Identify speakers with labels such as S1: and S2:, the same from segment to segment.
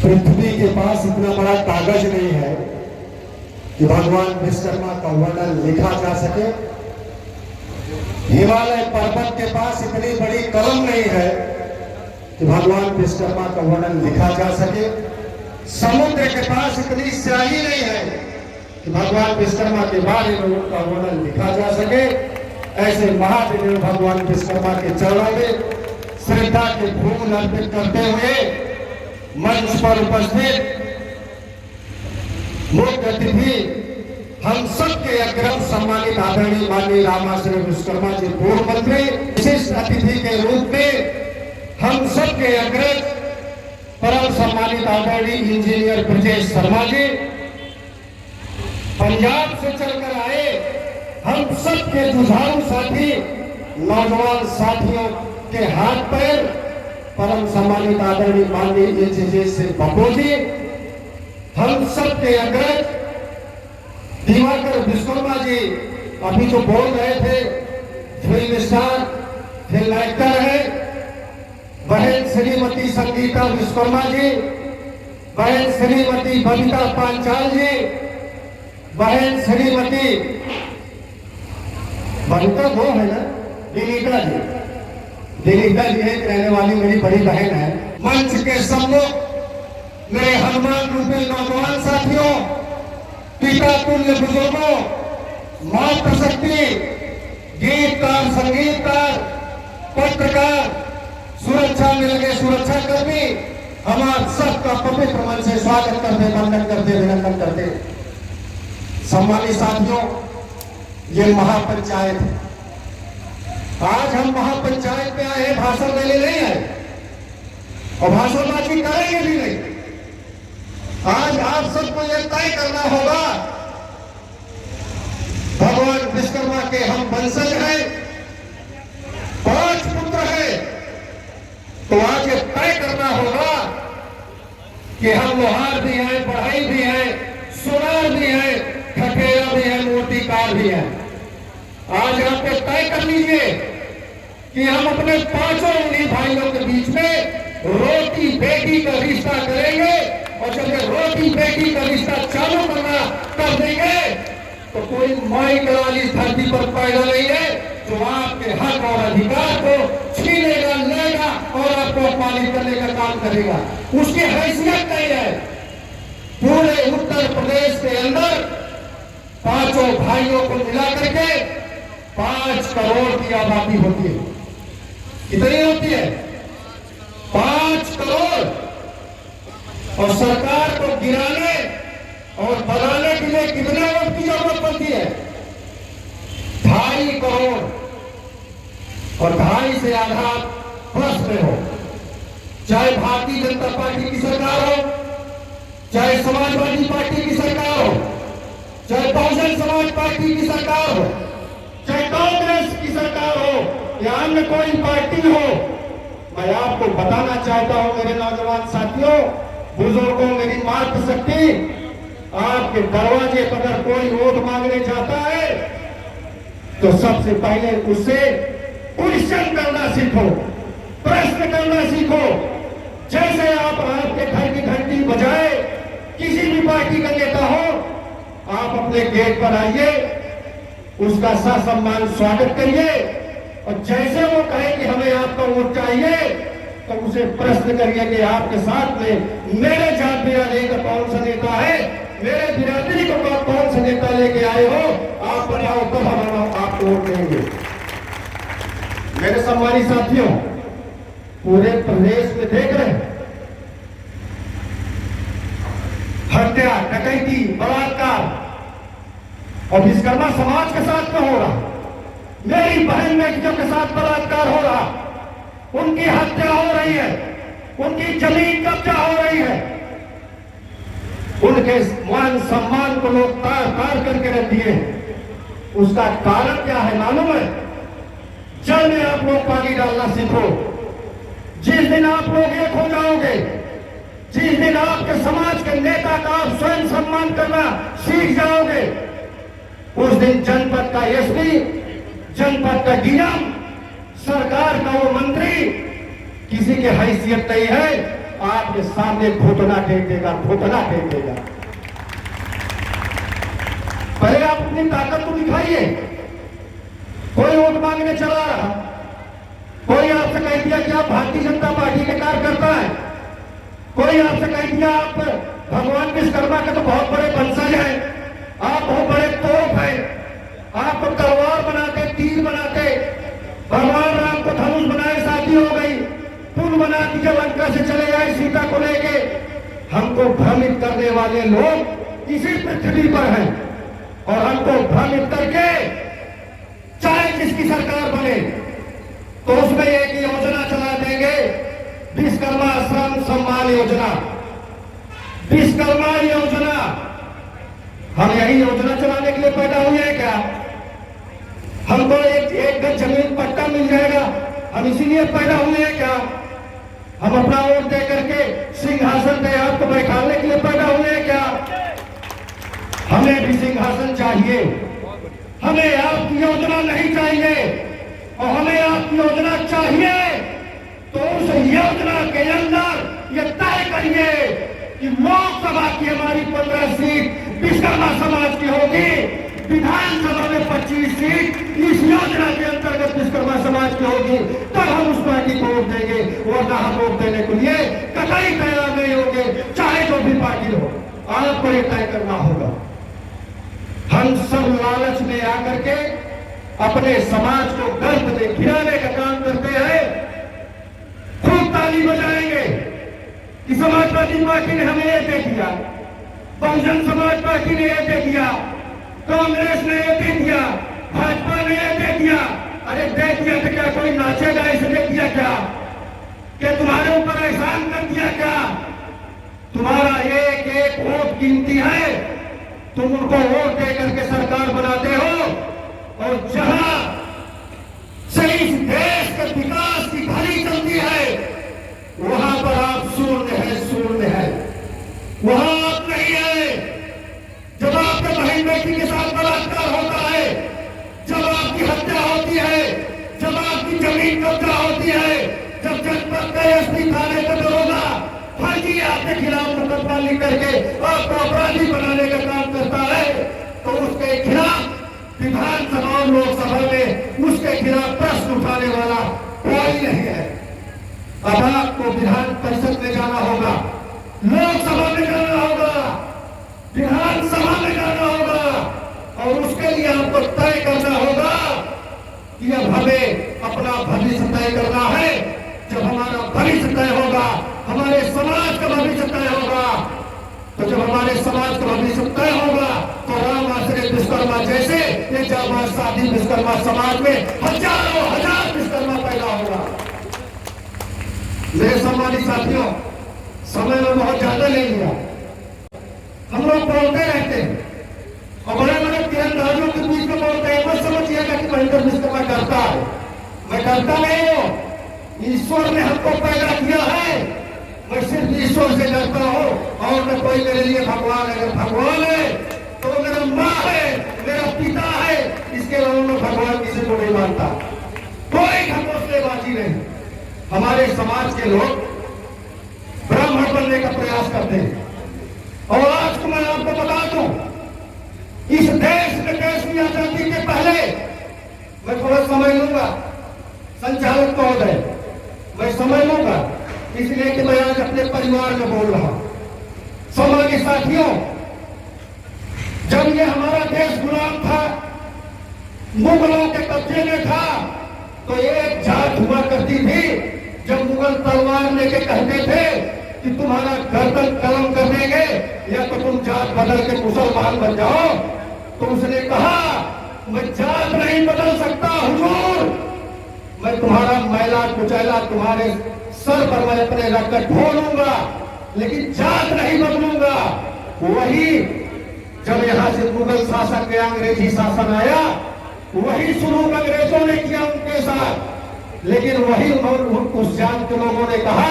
S1: पृथ्वी के पास इतना बड़ा कागज नहीं है कि भगवान विश्वकर्मा का वर्णन लिखा जा सके। हिमालय पर्वत के पास इतनी बड़ी कलम नहीं है कि भगवान विश्वकर्मा का वर्णन लिखा जा सके। समुद्र के पास इतनी स्याही नहीं है कि भगवान विश्वकर्मा के बारे में उनका वर्णन लिखा जा सके। ऐसे महादेव भगवान विश्वकर्मा के चरणों में श्रद्धा के फूल अर्पित करते हुए मंच पर उपस्थित मुख्य अतिथि हम सबके अग्रम सम्मानित आदरणीय माननीय रामाश्रय विश्वकर्मा जी पूर्व मंत्री, विशिष्ट अतिथि के रूप में हम सबके अग्रज परम सम्मानित आदरणीय इंजीनियर ब्रजेश शर्मा जी, पंजाब से चलकर आए हम सबके जुझारू साथी नौजवान साथियों के हाथ पैर परम सम्मानित आदरणीय माननीय इंजीनियर से बब्बू जी, हम सबके अग्रज दिवाकर विश्वकर्मा जी अभी जो बोल रहे थे, फिल्म स्टार फिल्म एक्टर है, बहन श्रीमती संगीता विश्वकर्मा जी, बहन श्रीमती बबीता पांचाल जी, बहन श्रीमती बबीता वो है ना दिलीका जी, दिलीका जी एक रहने वाली मेरी बड़ी बहन है। मंच के सम्मुख मेरे हनुमान रूपी नौजवान साथियों, पिता तुल्य बुजुर्गों, मातृ शक्ति, गीतकार, संगीतकार, पत्रकार, सुरक्षा में लगे सुरक्षा कर्मी, हमारा सबका पवित्र मन से स्वागत करते, वंदन करते, अभिनंदन करते। सम्मानित साथियों, ये महापंचायत है। आज हम महापंचायत में आए, भाषण देने नहीं आए और भाषणबाजी करेंगे भी नहीं। आज आप सबको यह तय करना होगा, भगवान विश्वकर्मा के हम वंशज हैं, 5 पुत्र हैं, तो आज ये तय करना होगा कि हम लोहार भी हैं, बढ़ई भी हैं, सुनार भी हैं, ठठेरा भी है, मूर्तिकार भी है। आज आप ये तय कर लीजिए कि हम अपने 5 उन्हीं भाइयों के बीच में रोटी बेटी का रिश्ता करेंगे, और जब ये रोटी बेटी का रिश्ता चालू करना कर देंगे तो कोई माई कराली धरती पर पैदा नहीं है जो आपके हक और अधिकार को छीनेगा, लेगा और आपको अपमानित करने का काम करेगा। उसकी हैसियत नहीं है। पूरे उत्तर प्रदेश के अंदर 5 भाइयों को मिला करके 5 करोड़ की आबादी होती है। कितनी होती है? 5 करोड़। और सरकार को गिराने और बनाने के लिए कितने वोट की जरूरत पड़ती है? 2.5 करोड़। और 2.5 से आधा प्लस में हो, चाहे भारतीय जनता पार्टी की सरकार हो, चाहे समाजवादी पार्टी की सरकार हो, चाहे बहुजन समाज पार्टी की सरकार हो, चाहे कांग्रेस की सरकार हो या अन्य कोई पार्टी हो। मैं आपको बताना चाहता हूं मेरे नौजवान साथियों, बुजुर्गों, मेरी मातृ शक्ति, आपके दरवाजे पर अगर कोई वोट मांगने जाता है तो सबसे पहले उससे क्वेश्चन करना सीखो, प्रश्न करना सीखो। जैसे आप आपके घर की घंटी बजाए, किसी भी पार्टी का नेता हो, आप अपने गेट पर आइए, उसका ससम्मान स्वागत करिए, और जैसे वो कहे कि हमें आपका वोट चाहिए तो उसे प्रश्न करिए कि आपके साथ में मेरे जात बिरादरी का कौन सा नेता है, मेरे बिरादरी को कौन सा नेता लेके आए हो, आप बताओ, कब हम आपको वोट देंगे। मेरे सम्मानित साथियों, पूरे प्रदेश में देख रहे हैं हत्या, डकैती, बलात्कार, और विश्वकर्मा समाज के साथ में हो रहा, मेरी बहन बेटियों के साथ बलात्कार हो रहा, उनकी हत्या हो रही है, उनकी जमीन कब्जा हो रही है, उनके मान सम्मान को लोग तार तार करके रख दिए। उसका कारण क्या है मालूम है? जल में आप लोग पानी डालना सीखो। जिस दिन आप लोग एक हो जाओगे, जिस दिन आपके समाज के नेता का आप स्वयं सम्मान करना सीख जाओगे, उस दिन जनपद का एसपी, जनपद का डीएम, सरकार का वो मंत्री किसी की हैसियत नहीं है आपके सामने घुटना टेक देगा, घुटना टेक देगा। पहले आप अपनी ताकत को दिखाइए। कोई वोट मांगने चला रहा, कोई आपसे कह दिया कि आप भारतीय जनता पार्टी के कार्यकर्ता हैं, कोई आपसे कह दिया आप भगवान विश्वकर्मा के तो बहुत बड़े वंशज हैं, आप बहुत बड़े तोप हैं, आप तो तलवार बनाते, तीर बनाते, भगवान राम को धनुष बनाए, शादी हो गई, पुल बना दिया, लंका से चले गए सीता को लेके। हमको भ्रमित करने वाले लोग इसी पृथ्वी पर हैं और हमको भ्रमित करके चाहे किसकी सरकार बने तो उसमें एक योजना चला देंगे, विश्वकर्मा श्रम सम्मान योजना। विश्वकर्मा योजना, हम यही योजना चलाने के लिए पैदा हुए हैं क्या? हमको एक गज जमीन पट्टा मिल जाएगा, हम इसीलिए पैदा हुए हैं क्या? हम अपना वोट दे करके सिंहासन पे आपको बैठाने के लिए पैदा हुए हैं क्या? हमें भी सिंहासन चाहिए, हमें आपकी योजना नहीं चाहिए। और हमें आपकी योजना चाहिए तो उस योजना के अंदर ये तय करिए कि लोकसभा की हमारी 15 सीट विश्वकर्मा समाज की होगी, विधानसभा में 25 सीट इस योजना के अंतर्गत विश्वकर्मा समाज की होगी, तब हम उस पार्टी को वोट देंगे। वरना हम वोट देने के लिए कतई तैयार नहीं होंगे, चाहे जो भी पार्टी हो। आपको ये तय करना होगा। हम सब लालच में आकर के अपने समाज को गर्भ में गिराने का काम करते हैं। खूब ताली बजाएंगे कि समाजवादी पार्टी ने हमें ये दे दिया, बहुजन समाज पार्टी ने ये दे दिया, कांग्रेस ने ये दे दिया, भाजपा ने ये दे दिया। अरे दे दिया तो क्या कोई नाचेगा इसे दे दिया क्या? कि तुम्हारे ऊपर एहसान कर दिया क्या? तुम्हारा एक एक वोट कीमती है, तुम उनको वोट दे करके सरकार बनाते हो और जहां से इस देश के विकास की घड़ी चलती है वहां पर आप शून्य है, शून्य है, वहां आप नहीं है। जब आपके बहन बेटी के साथ बलात्कार होता है, जब आपकी हत्या होती है, जब आपकी जमीन कब्जा होती है, जब जनपद का एसपी थाने का दरोगा फर्जी आपके खिलाफ मुकदमा लिख करके आपको अपराधी बनाने का काम करता है, तो उसके खिलाफ विधानसभा और लोकसभा में उसके खिलाफ प्रश्न उठाने वाला कोई नहीं है। अब आपको विधान परिषद में जाना होगा, लोकसभा में जाना होगा, विधानसभा में जाना होगा और उसके लिए आपको तय करना होगा कि अब हमें अपना भविष्य तय करना है। जब हमारा भविष्य तय होगा, हमारे समाज का भविष्य तय होगा, तो जब हमारे समाज का भविष्य तय होगा तो राम आश्रित विश्वकर्मा जैसे ये जाबाज साथी विश्वकर्मा समाज में हजारों हजार विश्वकर्मा पैदा होगा। मेरे सम्मानित साथियों, समय में बहुत ज्यादा ले लिया। हम लोग बोलते रहते हैं और बड़े बड़े तीरंदाजों के बीच में बोलते हैं, मत समझिएगा कि महेंद्र विश्वकर्मा करता है। मैं करता नहीं हूं, ईश्वर ने हमको पैदा किया है, मैं सिर्फ ईश्वर से डरता हूं और न कोई मेरे लिए भगवान है। अगर भगवान है तो मेरा माँ है, मेरा पिता है, इसके अलावा मैं भगवान किसी को नहीं मानता। कोई घमोसलेबाजी नहीं। हमारे समाज के लोग ब्राह्मण बनने का प्रयास करते हैं और आज को मैं आपको बता दूं, इस देश में देश की आजादी के पहले मैं थोड़ा समय लूंगा, संचालक महोदय, मैं समय लूंगा इसलिए कि मैं आज अपने परिवार में बोल रहा हूं। सम्मानित साथियों, जब ये हमारा देश गुलाम था, मुगलों के कब्जे में था, तो एक जात हुआ करती थी। जब मुगल तलवार लेके कहते थे कि तुम्हारा गर्दन कलम कर देंगे या तो तुम जात बदल के मुसलमान बन जाओ, तो उसने कहा मैं जात नहीं बदल सकता हुजूर, मैं तुम्हारा मैला कुचैला तुम्हारे सर पर मैं अपने रख कर ढोलूंगा, लेकिन जात नहीं बदलूंगा। वही जब यहां से मुगल शासक या अंग्रेजी शासन आया, वही सुलूक अंग्रेजों ने किया उनके साथ। लेकिन वही उस जात के लोगों ने कहा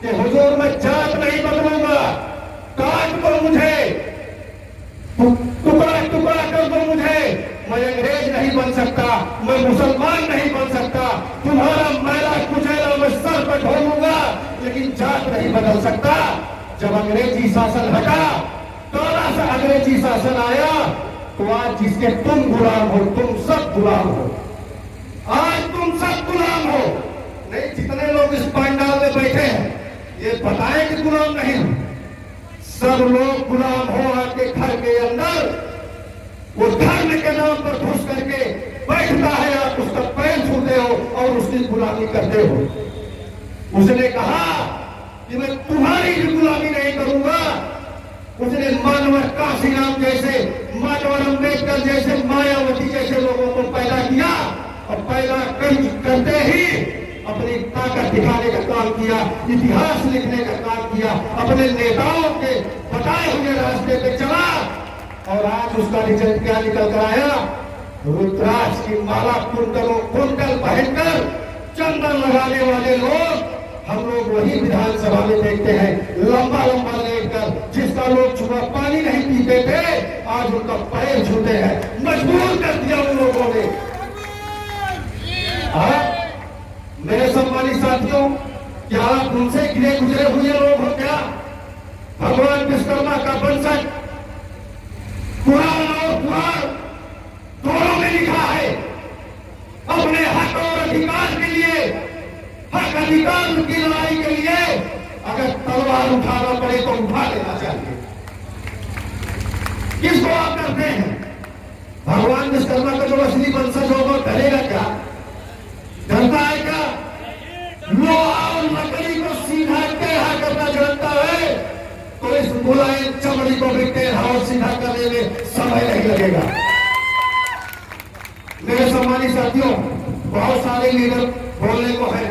S1: कि हुजूर मैं जात नहीं बदलूंगा, काट दो मुझे, टुकड़ा टुकड़ा कर दो मुझे, मैं अंग्रेज नहीं बन सकता, मैं मुसलमान नहीं बन सकता, तुम्हारा मैला कुचैला मैं सर पर ढोलूंगा, लेकिन जात नहीं नहीं बदल सकता। जब अंग्रेजी शासन हटा, थोड़ा सा अंग्रेजी शासन आया, तो आज जिसके तुम गुलाम हो, तुम सब गुलाम हो। आज तुम सब गुलाम हो। नहीं, जितने लोग इस पंडाल में बैठे हैं, ये बताएं कि गुलाम नहीं। सब लोग गुलाम हो। आपके घर के अंदर वो धर्म के नाम पर घुस करके बैठता है, आप उसका पैर छूते हो और उसकी गुलामी करते हो। उसने कहा कि मैं तुम्हारी भी गुलामी नहीं करूंगा। उसने मानव काशीराम जैसे, मानव अम्बेडकर जैसे, मायावती जैसे लोगों को पैदा किया और पैदा करते ही अपनी ताकत दिखाने का काम किया, इतिहास लिखने का काम किया, अपने नेताओं के बताए हुए रास्ते पे चला और आज उसका रिजल्ट क्या निकल कर आया? रुद्राक्ष की माला कुंडलों कुंडल पहनकर चंदन लगाने वाले लोग हम लोग वही विधानसभा में देखते हैं, लंबा लंबा लेटकर, जिसका लोग सुबह पानी नहीं पीते थे, आज उनका पैर छूते हैं। मजबूर कर दिया उन लोगों ने। मेरे सम्मानित साथियों, क्या आप उनसे गिरे गुजरे हुए लोग हो क्या? भगवान विश्वकर्मा का वंशज पुराण और पुराण दोनों में लिखा है, अपने हक और अधिकार के लिए, हक अधिकार की लड़ाई के लिए अगर तलवार उठाना पड़े तो उठा लेना चाहिए। किसको आप करते हैं? भगवान विश्वकर्मा का जो असली वंशज होगा डरेगा क्या? डरता है क्या? लोहा और लकड़ी को सीधा टेढ़ा करना जानता है तो इस मुलायम चमड़ी को भी टेढ़ा और सीधा करने में समय नहीं लगेगा। मेरे सम्मानित साथियों, बहुत सारे लीडर बोलने को है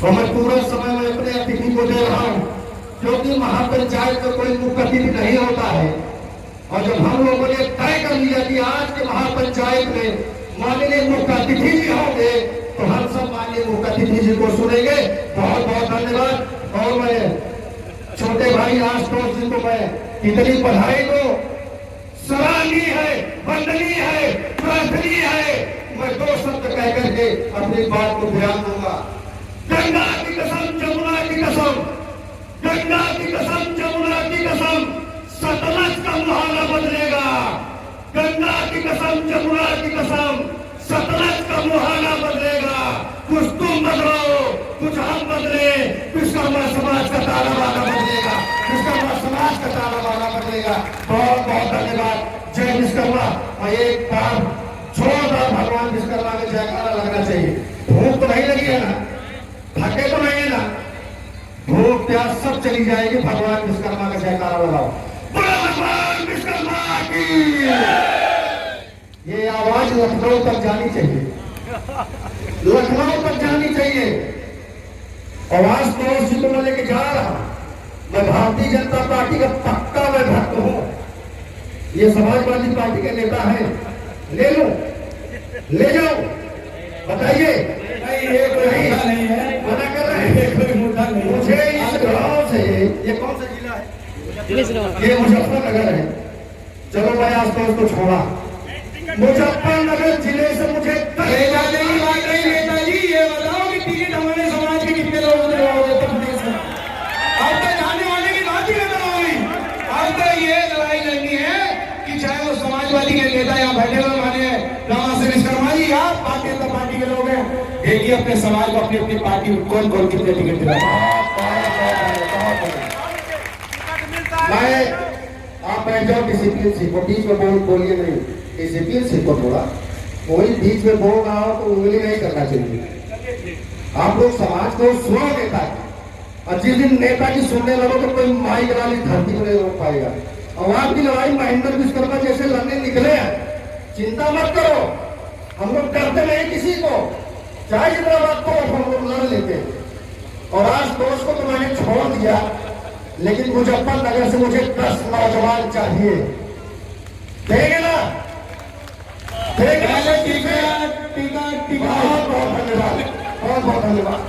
S1: और मैं पूरा समय में अपने अतिथि को दे रहा हूं, क्योंकि महापंचायत में कोई मुख्य अतिथि नहीं होता है। और जब हम लोगों ने तय कर लिया कि आज के महापंचायत में माननीय मुख्य अतिथि जी होंगे, तो हम सब माननीय मुख्य अतिथि जी को सुनेंगे। बहुत बहुत धन्यवाद। और मैं छोटे भाई आशुतोष जी को मैं इतनी बधाई दो, सराहनीय है, वंदनीय है, प्रार्थनीय है। मैं दो शब्द कह करके अपनी बात को विराम दूंगा। गंगा की कसम, जमुना की कसम, गंगा की कसम, जमुना की कसम, सतलज का मुहाना बदलेगा। गंगा की कसम, जमुना की कसम, सतलज का मुहाना बदलेगा। कुछ तुम बदलो, कुछ हम बदले, विश्वकर्मा समाज का ताला बाना बदलेगा, विश्वकर्मा समाज का ताला बाना बदलेगा। बहुत बहुत धन्यवाद। जय विश्वकर्मा। और एक बार जोरदार भगवान विश्वकर्मा का जयकारा लगना चाहिए। भूख तो नहीं लगी है ना? थके तो नहीं है ना? भूख प्यास सब चली जाएगी। भगवान विश्वकर्मा का जयकारा लगाओ। भगवान विश्वकर्मा की ये आवाज लखनऊ तक जानी चाहिए, लखनऊ तक जानी चाहिए। आवाज तो उसी को मैं लेके जा रहा हूं। मैं भारतीय जनता पार्टी का पक्का मैं भक्त हूं। ये समाजवादी पार्टी के नेता है, ले लो, ले जाओ, बताइए। नहीं, ये कोई मुद्दा नहीं है, मना कर रहे हैं, कोई मुद्दा नहीं। मुझे इस गांव से, ये कौन सा जिला है? ये मुजफ्फरनगर है। चलो मैं आशुतोष को छोड़ा। मुजफ्फरनगर जिले से मुझे नेताजी ये बताओ कि टिकट हमारे समाज के कितने लोगों ने अब तक जाने वाले की बात ही खत्म हो गई। अब तो ये लड़ाई लड़नी है कि चाहे वो समाजवादी के नेता यहाँ बैठे हुए माने रामा सिंह विश्वकर्मा जी या भारतीय जनता पार्टी के लोग हैं, देखिए अपने समाज को अपनी अपनी पार्टी कौन कौन कितने टिकट दिलाता है। आप बैठ जाओ डिसिप्लिन से, बीच में बोलिए नहीं। डिसिप्लिन से को थोड़ा, कोई बीच में बोल रहा हो तो उंगली नहीं करना चाहिए। आप लोग समाज को सुनो नेता की, और जिस दिन नेता की सुनने लगो तो कोई माई वाली धरती को नहीं रोक पाएगा। और आपकी लड़ाई महेंद्र विश्वकर्मा जैसे लड़ने निकले हैं, चिंता मत करो। हम लोग डरते नहीं किसी को, चाहे जितना बात को हम लोग लड़ लेते हैं। और आज दोस्त को तो मैंने छोड़ दिया, लेकिन मुजफ्फरनगर से मुझे 10 नौजवान चाहिए। देंगे ना? देंगे। बहुत बहुत धन्यवाद, बहुत बहुत धन्यवाद।